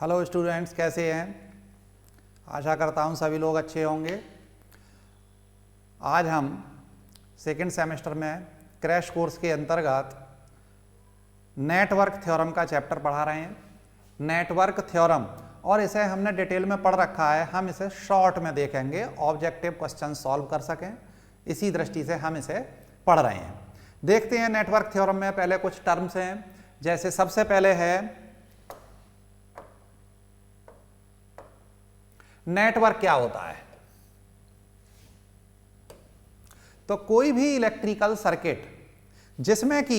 Hello students, कैसे हैं? आशा करता हूं सभी लोग अच्छे होंगे। आज हम सेकेंड सेमेस्टर में क्रैश कोर्स के अंतर्गत नेटवर्क थ्योरम का चैप्टर पढ़ा रहे हैं। नेटवर्क थ्योरम, और इसे हमने डिटेल में पढ़ रखा है। हम इसे शॉर्ट में देखेंगे, ऑब्जेक्टिव क्वेश्चन सॉल्व कर सकें, इसी दृष्टि से हम इसे पढ़ रहे हैं। देखते हैं नेटवर्क थ्योरम में पहले कुछ टर्म्स हैं। जैसे सबसे पहले है नेटवर्क क्या होता है। तो कोई भी इलेक्ट्रिकल सर्किट जिसमें कि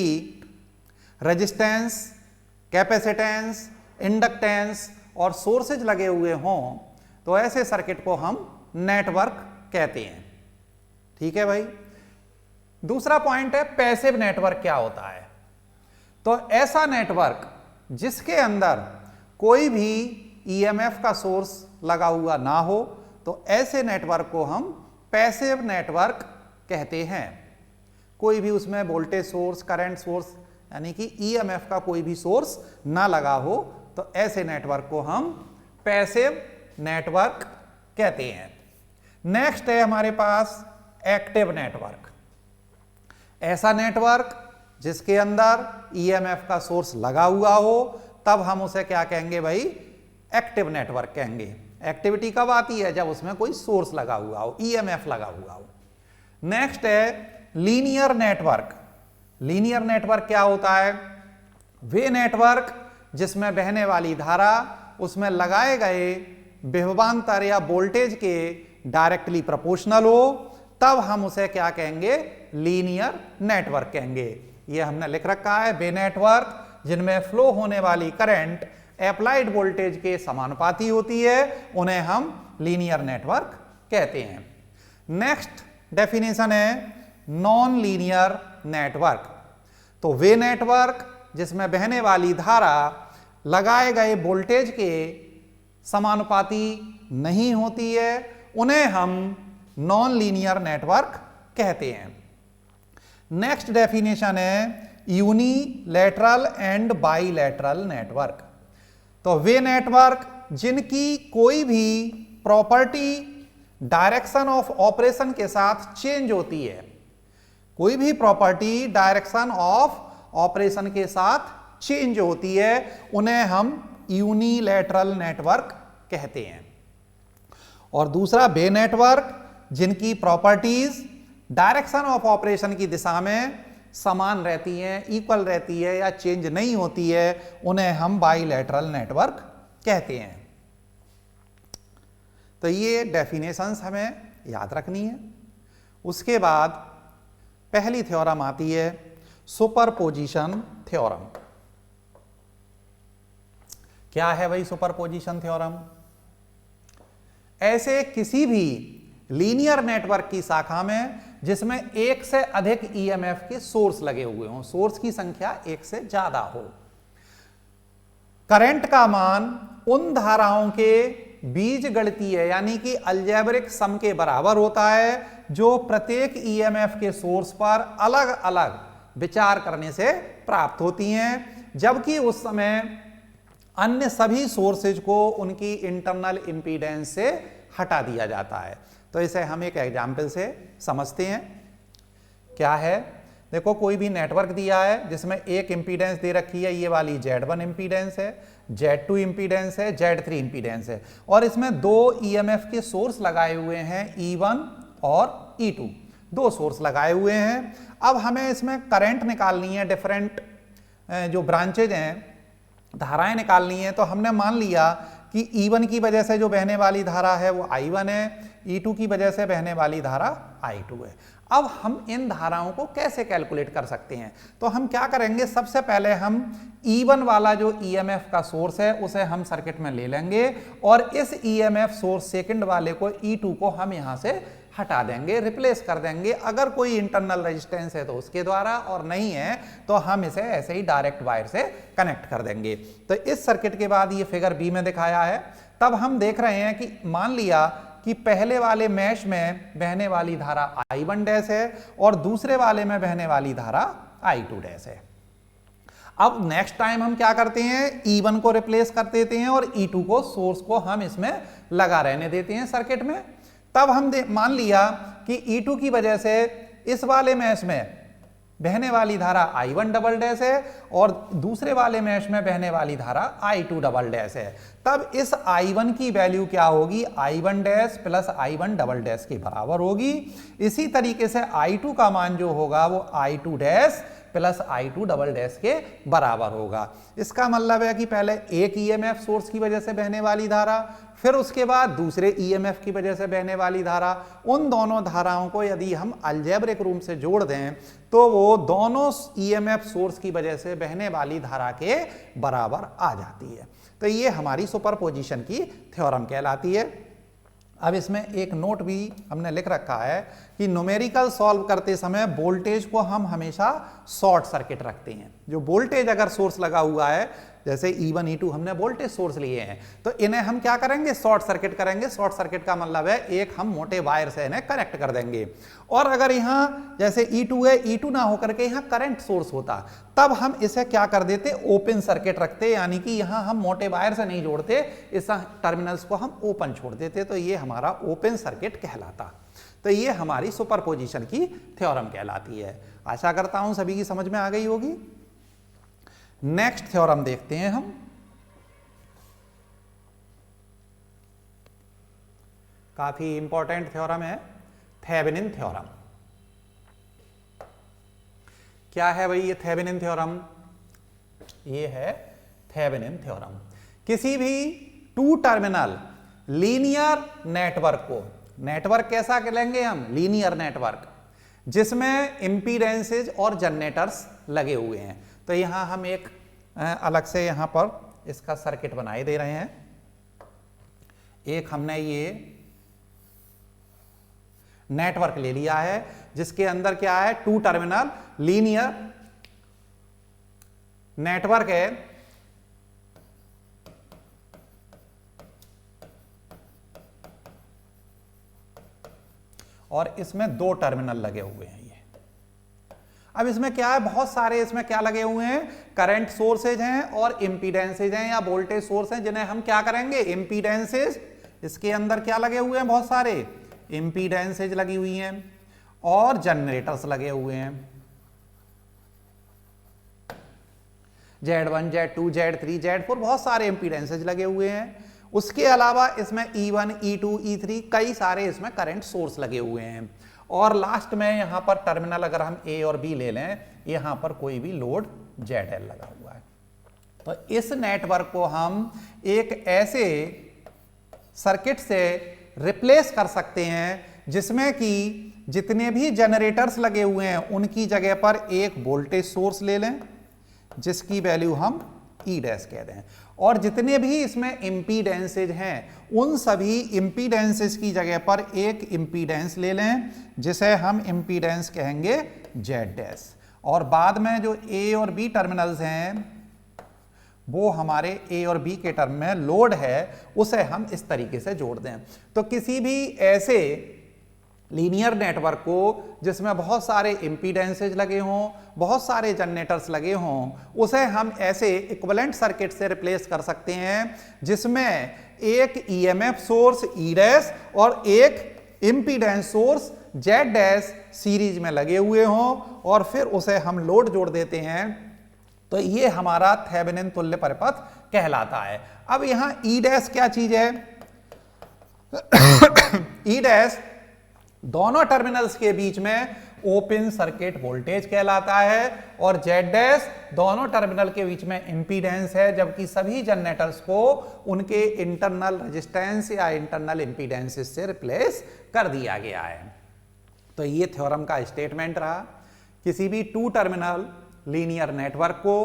रेजिस्टेंस, कैपेसिटेंस, इंडक्टेंस और सोर्सेज लगे हुए हों, तो ऐसे सर्किट को हम नेटवर्क कहते हैं। ठीक है भाई। दूसरा पॉइंट है पैसिव नेटवर्क क्या होता है। तो ऐसा नेटवर्क जिसके अंदर कोई भी ईएमएफ का सोर्स लगा हुआ ना हो, तो ऐसे नेटवर्क को हम पैसिव नेटवर्क कहते हैं। कोई भी उसमें वोल्टेज सोर्स, करंट सोर्स यानी कि ईएमएफ का कोई भी सोर्स ना लगा हो, तो ऐसे नेटवर्क को हम पैसिव नेटवर्क कहते हैं। नेक्स्ट है हमारे पास एक्टिव नेटवर्क। ऐसा नेटवर्क जिसके अंदर ईएमएफ का सोर्स लगा हुआ हो, तब हम उसे क्या कहेंगे भाई? एक्टिव नेटवर्क कहेंगे। एक्टिविटी कब आती है? जब उसमें कोई सोर्स लगा हुआ हो, ईएमएफ लगा हुआ हो। नेक्स्ट है लीनियर नेटवर्क। लीनियर नेटवर्क क्या होता है? वे नेटवर्क जिसमें बहने वाली धारा उसमें लगाए गए विभवांतर या वोल्टेज के डायरेक्टली प्रोपोर्शनल हो, तब हम उसे क्या कहेंगे? लीनियर नेटवर्क कहेंगे। यह हमने लिख रखा है। वे नेटवर्क जिनमें फ्लो होने वाली करंट एप्लाइड वोल्टेज के समानुपाती होती है, उन्हें हम लीनियर नेटवर्क कहते हैं। नेक्स्ट डेफिनेशन है नॉन लीनियर नेटवर्क। तो वे नेटवर्क जिसमें बहने वाली धारा लगाए गए वोल्टेज के समानुपाती नहीं होती है, उन्हें हम नॉन लीनियर नेटवर्क कहते हैं। नेक्स्ट डेफिनेशन है यूनिलैटरल एंड बाइलैटरल नेटवर्क। तो वे नेटवर्क जिनकी कोई भी प्रॉपर्टी डायरेक्शन ऑफ ऑपरेशन के साथ चेंज होती है, कोई भी प्रॉपर्टी डायरेक्शन ऑफ ऑपरेशन के साथ चेंज होती है, उन्हें हम यूनिलैटरल नेटवर्क कहते हैं। और दूसरा वे नेटवर्क जिनकी प्रॉपर्टीज डायरेक्शन ऑफ ऑपरेशन की दिशा में समान रहती हैं, इक्वल रहती है या चेंज नहीं होती है, उन्हें हम बाइलैटरल नेटवर्क कहते हैं। तो ये डेफिनेशंस हमें याद रखनी है। उसके बाद पहली थ्योरम आती है सुपरपोजिशन थ्योरम। क्या है भाई सुपरपोजिशन थ्योरम? ऐसे किसी भी लीनियर नेटवर्क की शाखा में जिसमें एक से अधिक ईएमएफ के सोर्स लगे हुए हों, सोर्स की संख्या एक से ज्यादा हो, करंट का मान उन धाराओं के बीजगणितीय यानी कि अलजेब्रिक सम के बराबर होता है, जो प्रत्येक ईएमएफ के सोर्स पर अलग अलग विचार करने से प्राप्त होती हैं, जबकि उस समय अन्य सभी सोर्सेज को उनकी इंटरनल इंपीडेंस से हटा दिया जाता है। तो इसे हम एक एग्जाम्पल से समझते हैं। क्या है? देखो, कोई भी नेटवर्क दिया है जिसमें एक इंपीडेंस दे रखी है, ये वाली Z1 इंपीडेंस है, Z2 इंपीडेंस है, Z3 इंपीडेंस है, और इसमें दो ईएमएफ के सोर्स लगाए हुए हैं, E1 और E2, दो सोर्स लगाए हुए हैं। अब हमें इसमें करंट निकालनी है, डिफरेंट जो ब्रांचेज हैं, धाराएं निकालनी है। तो हमने मान लिया कि E1 की वजह से जो बहने वाली धारा है वो I1 है, E2 की वजह से बहने वाली धारा I2 है। अब हम इन धाराओं को कैसे कैलकुलेट कर सकते हैं? तो हम क्या करेंगे? सबसे पहले हम E1 वाला जो ईएमएफ का सोर्स है उसे हम सर्किट में ले लेंगे, और इस ईएमएफ सोर्स सेकंड वाले को E2 को हम यहां से हटा देंगे, रिप्लेस कर देंगे। अगर कोई इंटरनल रेजिस्टेंस है तो उसके द्वारा, और नहीं है तो हम इसे ऐसे ही डायरेक्ट वायर से कनेक्ट कर देंगे। तो इस सर्किट के बाद ये फिगर बी में दिखाया है। तब हम देख रहे हैं कि मान लिया कि पहले वाले मैश में बहने वाली धारा I1 डैश है और दूसरे वाले में बहने वाली धारा I2 डैश है। अब नेक्स्ट टाइम हम क्या करते हैं, E1 को रिप्लेस कर देते हैं और E2 को, सोर्स को हम इसमें लगा रहने देते हैं सर्किट में। तब हम मान लिया कि E2 की वजह से इस वाले मैश में बहने वाली धारा I1 डबल डैश है और दूसरे वाले मैश में बहने वाली धारा I2 डबल डैश है। तब इस I1 की वैल्यू क्या होगी, I1 dash plus I1 double dash के बराबर होगी। इसी तरीके से I2 का मान जो होगा वो I2 dash plus I2 double dash के बराबर होगा। इसका मतलब है कि पहले एक EMF सोर्स की वजह से बहने वाली धारा, फिर उसके बाद दूसरे EMF की वजह से बहने वाली धारा, उन दोनों धाराओं को यदि हम अलजेब्रिक रूप से जोड़ दें तो वो दोनों EMF सोर्स की वजह से बहने वाली धारा के बराबर आ जाती है। तो ये हमारी सुपरपोजिशन की थ्योरम कहलाती है। अब इसमें एक नोट भी हमने लिख रखा है कि न्यूमेरिकल सॉल्व करते समय वोल्टेज को हम हमेशा शॉर्ट सर्किट रखते हैं। जो वोल्टेज अगर सोर्स लगा हुआ है, जैसे E1 E2 हमने वोल्टेज सोर्स लिए हैं, तो इन्हें हम क्या करेंगे, शॉर्ट सर्किट करेंगे। शॉर्ट सर्किट का मतलब है एक हम मोटे वायर से इन्हें कनेक्ट कर देंगे। और अगर यहाँ जैसे E2 है, E2 ना होकर के यहाँ करंट सोर्स होता, तब हम इसे क्या कर देते, ओपन सर्किट रखते, यानी कि यहाँ हम मोटे वायर से नहीं जोड़ते, इस टर्मिनल्स को हम ओपन छोड़ देते, तो ये हमारा ओपन सर्किट कहलाता। तो ये हमारी सुपरपोजिशन की थ्योरम कहलाती है। आशा करता हूं सभी की समझ में आ गई होगी। नेक्स्ट थ्योरम देखते हैं हम। काफी इंपॉर्टेंट थ्योरम है, थेवेनिन थ्योरम। क्या है भाई ये थेवेनिन थ्योरम? ये है थेवेनिन थ्योरम। किसी भी टू टर्मिनल लीनियर नेटवर्क को, नेटवर्क कैसा लेंगे हम, लीनियर नेटवर्क, जिसमें इंपीडेंसेज और जनरेटर्स लगे हुए हैं। तो यहां हम एक अलग से यहां पर इसका सर्किट बनाए दे रहे हैं। एक हमने ये नेटवर्क ले लिया है जिसके अंदर क्या है, टू टर्मिनल लीनियर नेटवर्क है। और इसमें दो टर्मिनल लगे हुए हैं। ये अब इसमें क्या है, बहुत सारे इसमें क्या लगे हुए हैं, करंट सोर्सेज हैं और इंपीडेंसेज हैं या वोल्टेज सोर्स हैं, जिन्हें हम क्या करेंगे, इंपीडेंसेज। इसके अंदर क्या लगे हुए हैं, बहुत सारे इंपीडेंसेज लगी हुई हैं और जनरेटर्स लगे हुए हैं, Z1 Z2 Z3 Z4, बहुत सारे इंपीडेंसेज लगे हुए हैं। उसके अलावा इसमें E1 E2 E3 कई सारे इसमें करंट सोर्स लगे हुए हैं। और लास्ट में यहां पर टर्मिनल अगर हम A और B ले लें, यहां पर कोई भी लोड ZL लगा हुआ है। तो इस नेटवर्क को हम एक ऐसे सर्किट से रिप्लेस कर सकते हैं जिसमें कि जितने भी जनरेटर्स लगे हुए हैं उनकी जगह पर एक वोल्टेज सोर्स ले लें जिसकी वैल्यू हम E डैश कह दें, और जितने भी इसमें इंपीडेंसेज हैं उन सभी इंपीडेंसेज की जगह पर एक इंपीडेंस ले लें जिसे हम इंपीडेंस कहेंगे Z डैश। और बाद में जो A और B टर्मिनल्स हैं वो हमारे A और B के टर्म में लोड है, उसे हम इस तरीके से जोड़ दें। तो किसी भी ऐसे लीनियर नेटवर्क को जिसमें बहुत सारे इंपीडेंसेज लगे हों, बहुत सारे जनरेटर्स लगे हों, उसे हम ऐसे इक्विवेलेंट सर्किट से रिप्लेस कर सकते हैं जिसमें एक EMF सोर्स E डैश और एक impedance source Z dash series में लगे हुए हों, और फिर उसे हम लोड जोड़ देते हैं। तो ये हमारा थेवेनिन तुल्य परिपथ कहलाता है। अब यहां E डैश क्या चीज है? E डैश दोनों टर्मिनल्स के बीच में ओपन सर्किट वोल्टेज कहलाता है, और Z डैश दोनों टर्मिनल के बीच में इंपीडेंस है, जबकि सभी जनरेटर्स को उनके इंटरनल रेजिस्टेंस या इंटरनल इंपीडेंसेस से रिप्लेस कर दिया गया है। तो ये थ्योरम का स्टेटमेंट रहा। किसी भी टू टर्मिनल लीनियर नेटवर्क को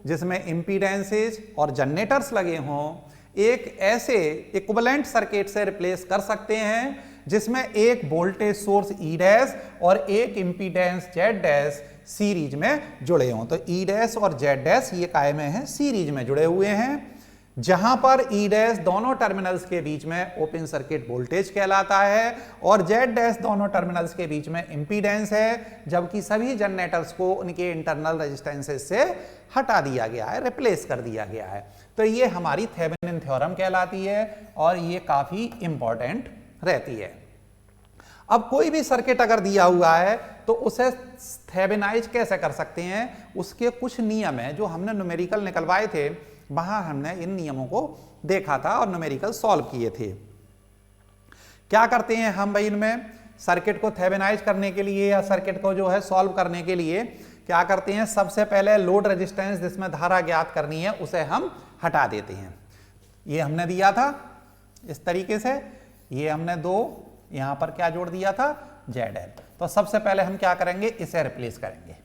जिसमें इंपीडेंसेस और जनरेटर्स लगे हों एक ऐसे इक्विवेलेंट सर्किट से रिप्लेस कर सकते हैं जिसमें एक वोल्टेज सोर्स E डैश और एक इंपीडेंस Z डैश सीरीज में जुड़े हों। तो E डैश और Z डैश ये काय में हैं, सीरीज में जुड़े हुए हैं। जहां पर ई डैश दोनों टर्मिनल्स के बीच में ओपन सर्किट वोल्टेज कहलाता है और जेड डैश दोनों टर्मिनल्स के बीच में इंपीडेंस है, जबकि सभी जनरेटर्स को उनके इंटरनल रेजिस्टेंसेस से हटा दिया गया है, रिप्लेस कर दिया गया है। तो ये हमारी थेवेनिन थ्योरम कहलाती है और ये काफी इंपॉर्टेंट रहती है। अब कोई भी सर्किट अगर दिया हुआ है तो उसे थेवेनाइज कैसे कर सकते हैं, उसके कुछ नियम है जो हमने न्यूमेरिकल निकलवाए थे, वहां हमने इन नियमों को देखा था और न्यूमेरिकल सॉल्व किए थे। क्या करते हैं हम भाई, इनमें सर्किट को थेवेनाइज करने के लिए या सर्किट को जो है सॉल्व करने के लिए क्या करते हैं, सबसे पहले लोड रेजिस्टेंस जिसमें धारा ज्ञात करनी है उसे हम हटा देते हैं। ये हमने दिया था इस तरीके से, ये हमने दो यहां पर क्या जोड़ दिया था, ZL। तो सबसे पहले हम क्या करेंगे, इसे रिप्लेस करेंगे।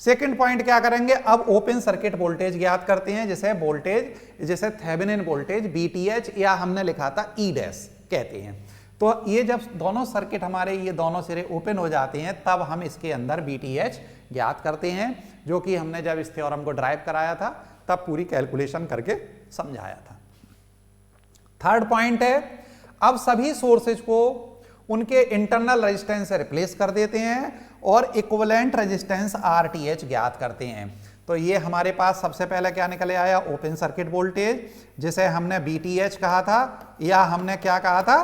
सेकंड पॉइंट क्या करेंगे, अब ओपन सर्किट वोल्टेज ज्ञात करते हैं, जिसे थेवेनिन वोल्टेज VTH या हमने लिखा था E डैश कहते हैं। तो ये जब दोनों सर्किट हमारे ये दोनों सिरे ओपन हो जाते हैं तब हम इसके अंदर VTH ज्ञात करते हैं, जो कि हमने जब इस थ्योरम को ड्राइव कराया था तब पूरी कैलकुलेशन करके समझाया था। थर्ड पॉइंट है, अब सभी सोर्सेज को उनके इंटरनल रेजिस्टेंस से रिप्लेस कर देते हैं और इक्विवेलेंट रेजिस्टेंस RTH ज्ञात करते हैं। तो ये हमारे पास सबसे पहले क्या निकले आया, ओपन सर्किट वोल्टेज, जिसे हमने VTH कहा था या हमने क्या कहा था,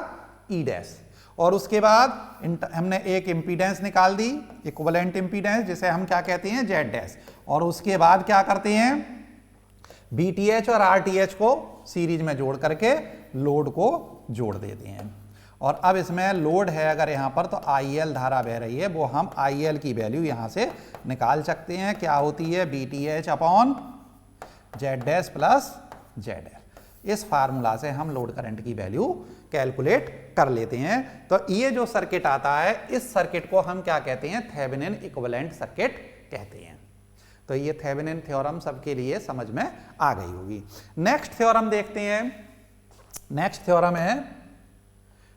E डैश। और उसके बाद हमने एक इंपीडेंस निकाल दी, इक्विवेलेंट इंपीडेंस, जिसे हम क्या कहते हैं, Z डैश। और उसके बाद क्या करते हैं, VTH और RTH को सीरीज में जोड़ करके लोड को जोड़ देते हैं। और अब इसमें लोड है अगर यहां पर, तो IL धारा बह रही है, वो हम IL की वैल्यू यहां से निकाल सकते हैं। क्या होती है, VTH upon Z dash plus ZL। इस फार्मूला से हम लोड करंट की वैल्यू कैलकुलेट कर लेते हैं। तो ये जो सर्किट आता है, इस सर्किट को हम क्या कहते हैं, थेवेनिन इक्विवेलेंट सर्किट कहते हैं। तो ये थेवेनिन थ्योरम सबके लिए समझ में आ गई होगी। नेक्स्ट थ्योरम देखते हैं। नेक्स्ट थ्योरम है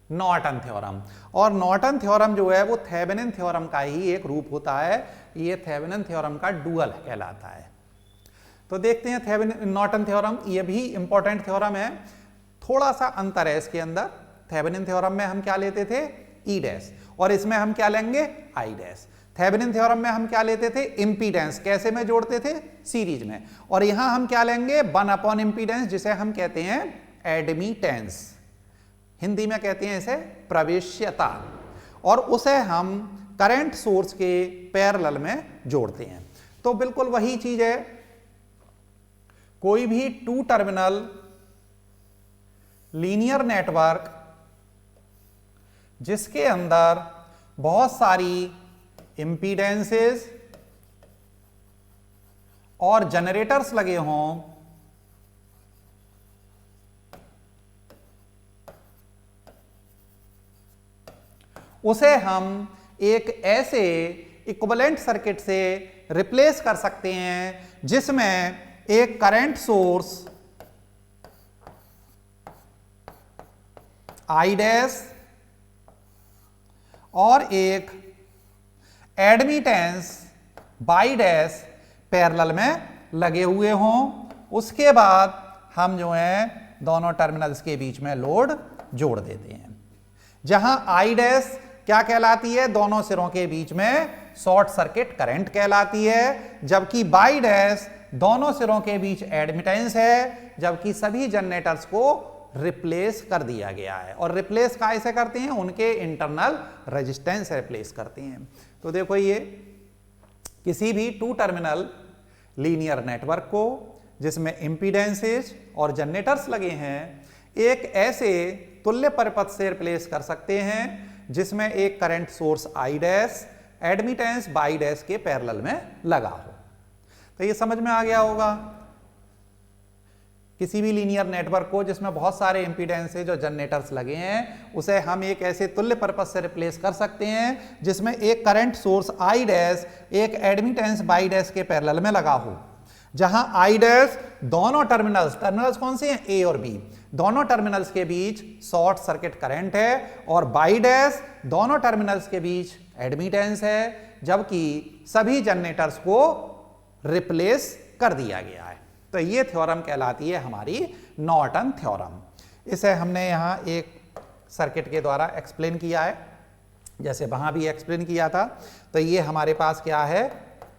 नॉर्टन थ्योरम। और नॉर्टन थ्योरम जो है वो थेवेनिन थ्योरम का ही एक रूप होता है। ये थेवेनिन थ्योरम का डुअल कहलाता है। तो देखते हैं थेवेनिन नॉर्टन थ्योरम, ये भी इंपॉर्टेंट थ्योरम है। थोड़ा सा अंतर है इसके अंदर। थेवेनिन थ्योरम में हम क्या लेते थे, E डैश, और इसमें हम क्या लेंगे, I डैश। थेवेनिन थ्योरम में हम क्या लेते थे, इंपीडेंस, कैसे में जोड़ते थे, सीरीज में। और यहां हम क्या लेंगे, 1 अपॉन इंपीडेंस, जिसे हम कहते हैं एडमिटेंस, हिंदी में कहते हैं इसे प्रवेश्यता, और उसे हम करंट सोर्स के पैरेलल में जोड़ते हैं। तो बिल्कुल वही चीज है, कोई भी 2 टर्मिनल लीनियर नेटवर्क जिसके अंदर बहुत सारी इंपीडेंसेस और जनरेटर्स लगे हों, उसे हम एक ऐसे इक्विवेलेंट सर्किट से रिप्लेस कर सकते हैं जिसमें एक करंट सोर्स I डैश और एक एडमिटेंस बाई डैश पैरेलल में लगे हुए हों। उसके बाद हम जो है दोनों टर्मिनल्स के बीच में लोड जोड़ देते हैं। जहां I डैश क्या कहलाती है, दोनों सिरों के बीच में शॉर्ट सर्किट करंट कहलाती है, जबकि बाई डैश दोनों सिरों के बीच एडमिटेंस है, जबकि सभी जनरेटर्स को रिप्लेस कर दिया गया है। और रिप्लेस कैसे करते हैं, उनके इंटरनल रेजिस्टेंस रिप्लेस करते हैं। तो देखो, ये किसी भी 2 टर्मिनल लीनियर नेटवर्क को जिसमें इंपीडेंसेस और जनरेटर्स लगे हैं, एक ऐसे तुल्य परिपथ से रिप्लेस कर सकते हैं जिसमें एक current source I dash admittance by dash के पैरेलल में लगा हो। तो ये समझ में आ गया होगा। किसी भी लीनियर नेटवर्क को जिसमें बहुत सारे इंपीडेंसेस और जनरेटर्स लगे हैं, उसे हम एक ऐसे तुल्य परिपथ से रिप्लेस कर सकते हैं जिसमें एक करंट सोर्स I डैश एक एडमिटेंस बाई डैश के पैरेलल में लगा हो। जहां I डैश दोनों टर्मिनल्स कौन से हैं, A और B, दोनों टर्मिनल्स के बीच शॉर्ट सर्किट करंट है, और बाई डैश दोनों टर्मिनल्स के बीच एडमिटेंस है, जबकि सभी जनरेटर्स को रिप्लेस कर दिया गया है। तो ये थ्योरम कहलाती है हमारी नॉर्टन थ्योरम। इसे हमने यहाँ एक सर्किट के द्वारा एक्सप्लेन किया है, जैसे वहां भी एक्सप्लेन किया था। तो ये हमारे पास क्या है,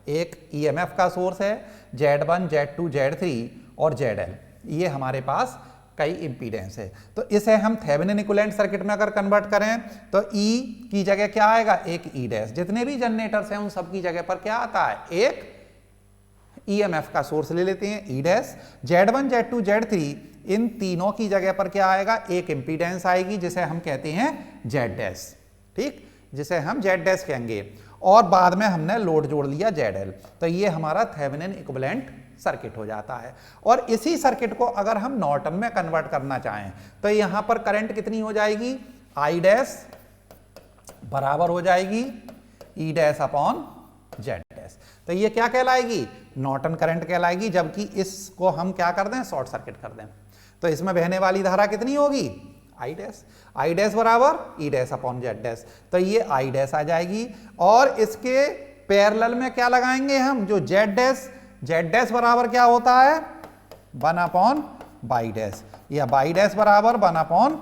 एक ईएमएफ का सोर्स है, Z1, Z2, Z3 और ZL, ये हमारे पास कई इंपीडेंस है। तो इसे हम थेवेनिन इक्विवेलेंट सर्किट में अगर कन्वर्ट करें तो E की जगह क्या आएगा, एक E डैश। जितने भी जनरेटर्स हैं उन सब की जगह पर क्या आता है, एक ईएमएफ का सोर्स ले लेते हैं E dash. Z1, Z2, Z3 इन तीनों की जगह पर क्या आएगा, एक इंपीडेंस आएगी जिसे हम कहते हैं Z डैश, ठीक, जिसे हम Z डैश कहेंगे। और बाद में हमने लोड जोड़ लिया ZL, तो ये हमारा थेवेनिन इक्विवेलेंट सर्किट हो जाता है। और इसी सर्किट को अगर हम नॉर्टन में कन्वर्ट करना चाहें तो यहां पर करंट कितनी हो जाएगी, I डैश बराबर हो जाएगी E dash upon Z dash. तो ये क्या कहलाएगी, नॉर्टन करंट कहलाएगी, जबकि इसको हम क्या कर दें, शॉर्ट सर्किट कर दें। तो इसमें बहने वाली धारा कितनी होगी, I डैश बराबर E dash upon Z dash. तो ये I डैश आ जाएगी। और इसके पैरेलल में क्या लगाएंगे हम, जो Z डैश बराबर क्या होता है, 1 अपॉन बाई डैश, या बाई डैश बराबर 1 अपॉन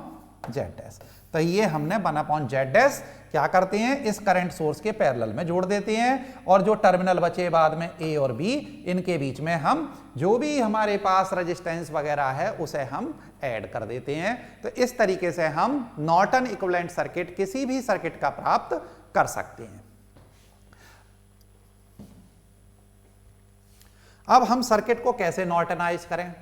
Z डैश। तो ये हमने 1 अपॉन Z डैश क्या करते हैं, इस करंट सोर्स के पैरेलल में जोड़ देते हैं। और जो टर्मिनल बचे बाद में A और B, इनके बीच में हम जो भी हमारे पास रेजिस्टेंस वगैरह है उसे हम ऐड कर देते हैं। तो इस तरीके से हम नॉर्टन इक्विवेलेंट सर्किट किसी भी सर्किट का प्राप्त कर सकते हैं। अब हम सर्किट को कैसे नॉर्टनाइज करें,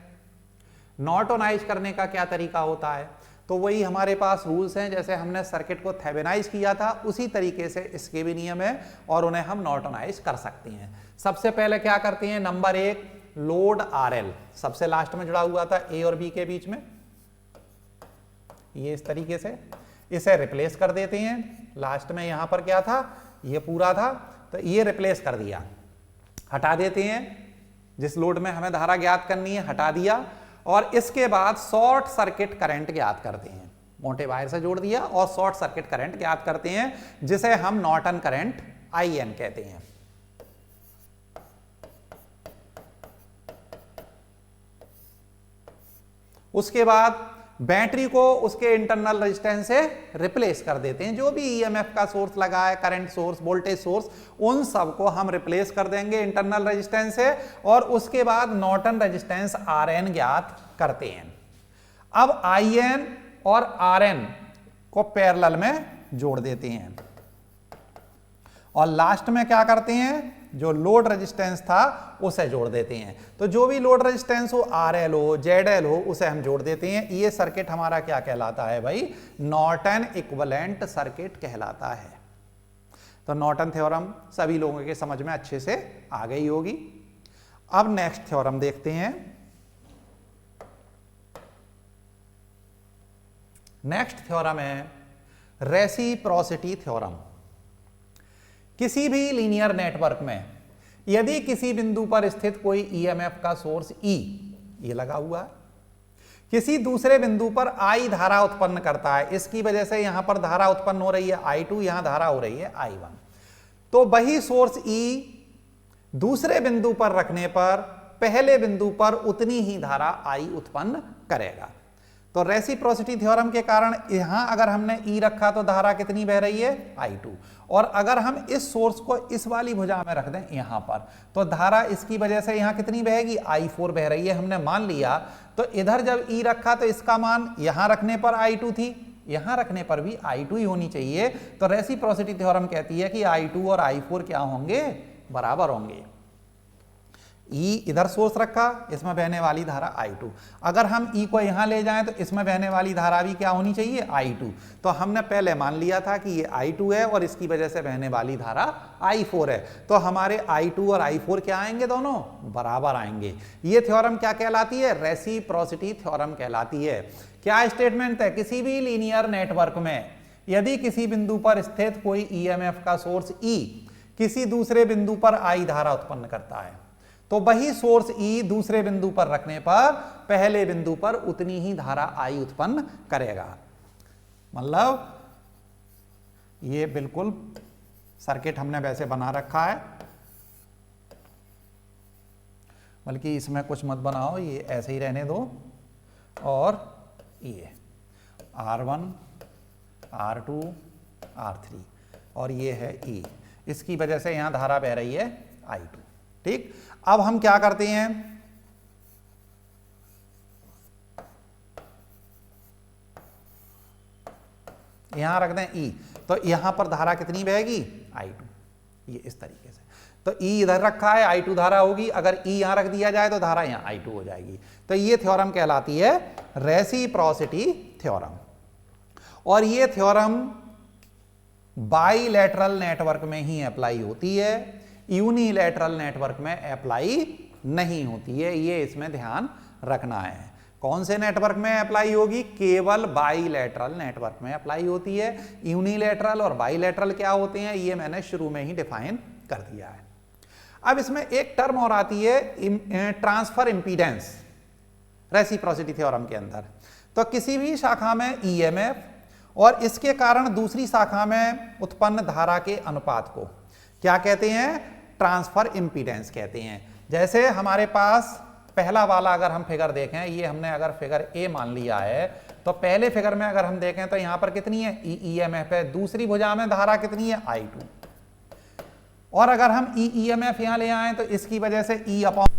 नॉर्टनाइज करने का क्या तरीका होता है, तो वही हमारे पास रूल्स हैं। जैसे हमने सर्किट को थेवेनाइज किया था उसी तरीके से इसके भी नियम है और उन्हें हम नॉर्टनाइज कर सकते हैं। सबसे पहले क्या करते हैं, नंबर 1 लोड RL सबसे लास्ट में जुड़ा हुआ था A और B के बीच में, ये इस तरीके से इसे रिप्लेस कर देते हैं। लास्ट में यहां पर क्या था, ये पूरा था, तो ये रिप्लेस कर दिया, हटा देते हैं। जिस लोड में हमें धारा ज्ञात करनी है हटा दिया। और इसके बाद शॉर्ट सर्किट करंट ज्ञात करते हैं, मोटे वायर से जोड़ दिया और शॉर्ट सर्किट करंट ज्ञात करते हैं, जिसे हम नॉर्टन करंट IN कहते हैं। उसके बाद बैटरी को उसके इंटरनल रेजिस्टेंस से रिप्लेस कर देते हैं। जो भी ईएमएफ का सोर्स लगा है, करंट सोर्स, वोल्टेज सोर्स, उन सब को हम रिप्लेस कर देंगे इंटरनल रेजिस्टेंस से। और उसके बाद नॉर्टन रेजिस्टेंस RN ज्ञात करते हैं। अब IN और RN को पैरेलल में जोड़ देते हैं और लास्ट में क्या करते हैं, जो लोड रेजिस्टेंस था उसे जोड़ देते हैं। तो जो भी लोड रेजिस्टेंस हो, RL हो, ZL हो, उसे हम जोड़ देते हैं। ये सर्किट हमारा क्या कहलाता है भाई, नॉर्टन इक्विवेलेंट सर्किट कहलाता है। तो नॉर्टन थ्योरम सभी लोगों के समझ में अच्छे से आ गई होगी। अब नेक्स्ट थ्योरम देखते हैं। नेक्स्ट थ्योरम है रेसिप्रोसिटी थ्योरम। किसी भी लीनियर नेटवर्क में यदि किसी बिंदु पर स्थित कोई ईएमएफ का सोर्स E ये लगा हुआ है, किसी दूसरे बिंदु पर I धारा उत्पन्न करता है, इसकी वजह से यहां पर धारा उत्पन्न हो रही है I2, यहां धारा हो रही है I1, तो वही सोर्स E दूसरे बिंदु पर रखने पर पहले बिंदु पर उतनी ही धारा I उत्पन्न करेगा। तो रेसिप्रोसिटी थ्योरम के कारण यहां अगर हमने E रखा तो धारा कितनी बह रही है, I2। और अगर हम इस सोर्स को इस वाली भुजा में रख दें यहां पर, तो धारा इसकी वजह से यहां कितनी बहेगी, I4 बह रही है, हमने मान लिया। तो इधर जब E रखा तो इसका मान यहां रखने पर I2 थी, यहां रखने पर भी I2 ही होनी चाहिए। तो रेसिप्रोसिटी थ्योरम कहती है कि I2 और I4 क्या होंगे, बराबर होंगे। E इधर सोर्स रखा, इसमें बहने वाली धारा I2। अगर हम E को यहां ले जाएं तो इसमें बहने वाली धारा भी क्या होनी चाहिए, I2। तो हमने पहले मान लिया था कि ये I2 है और इसकी वजह से बहने वाली धारा I4 है। तो हमारे I2 और I4 क्या आएंगे, दोनों बराबर आएंगे। ये थ्योरम क्या कहलाती है, रेसिप्रोसिटी थ्योरम कहलाती है। क्या स्टेटमेंट है, किसी भी लीनियर नेटवर्क में यदि किसी बिंदु पर स्थित कोई ईएमएफ का सोर्स E किसी दूसरे बिंदु पर I धारा उत्पन्न करता है, तो वही सोर्स E दूसरे बिंदु पर रखने पर पहले बिंदु पर उतनी ही धारा I उत्पन्न करेगा। मतलब ये बिल्कुल सर्किट हमने वैसे बना रखा है। बल्कि इसमें कुछ मत बनाओ, ये ऐसे ही रहने दो। और ये R1 R2 R3 और ये है E, इसकी वजह से यहां धारा बह रही है I2। ठीक, अब हम क्या करते हैं, यहां रख दें E, तो यहां पर धारा कितनी बहेगी I2, ये इस तरीके से। तो E इधर रखा है, I2 धारा होगी, अगर E यहां रख दिया जाए तो धारा यहां I2 हो जाएगी। तो ये थ्योरम कहलाती है रेसिप्रोसिटी थ्योरम। और ये थ्योरम बाइलैटरल नेटवर्क में ही अप्लाई होती है, यूनिलैटरल नेटवर्क में अप्लाई नहीं होती है, ये इसमें ध्यान रखना है। कौन से नेटवर्क में अप्लाई होगी, केवल बाइलैटरल नेटवर्क में अप्लाई होती है। यूनिलैटरल और बाइलैटरल क्या होते हैं, ये मैंने शुरू में ही डिफाइन कर दिया है। अब इसमें एक टर्म और आती है ट्रांसफर इंपीडेंस रेसिप्रोसिटी थ्योरम के अंदर। तो किसी भी शाखा में ईएमएफ और इसके कारण दूसरी शाखा में उत्पन्न धारा के अनुपात को क्या कहते हैं, ट्रांसफर इंपीडेंस कहते हैं। जैसे हमारे पास पहला वाला अगर हम फिगर देखें, ये हमने अगर फिगर ए मान लिया है, तो पहले फिगर में अगर हम देखें तो यहां पर कितनी है ईएमएफ है, दूसरी भुजा में धारा कितनी है I2। और अगर हम ईएमएफ यहां ले आए तो इसकी वजह से E अपॉन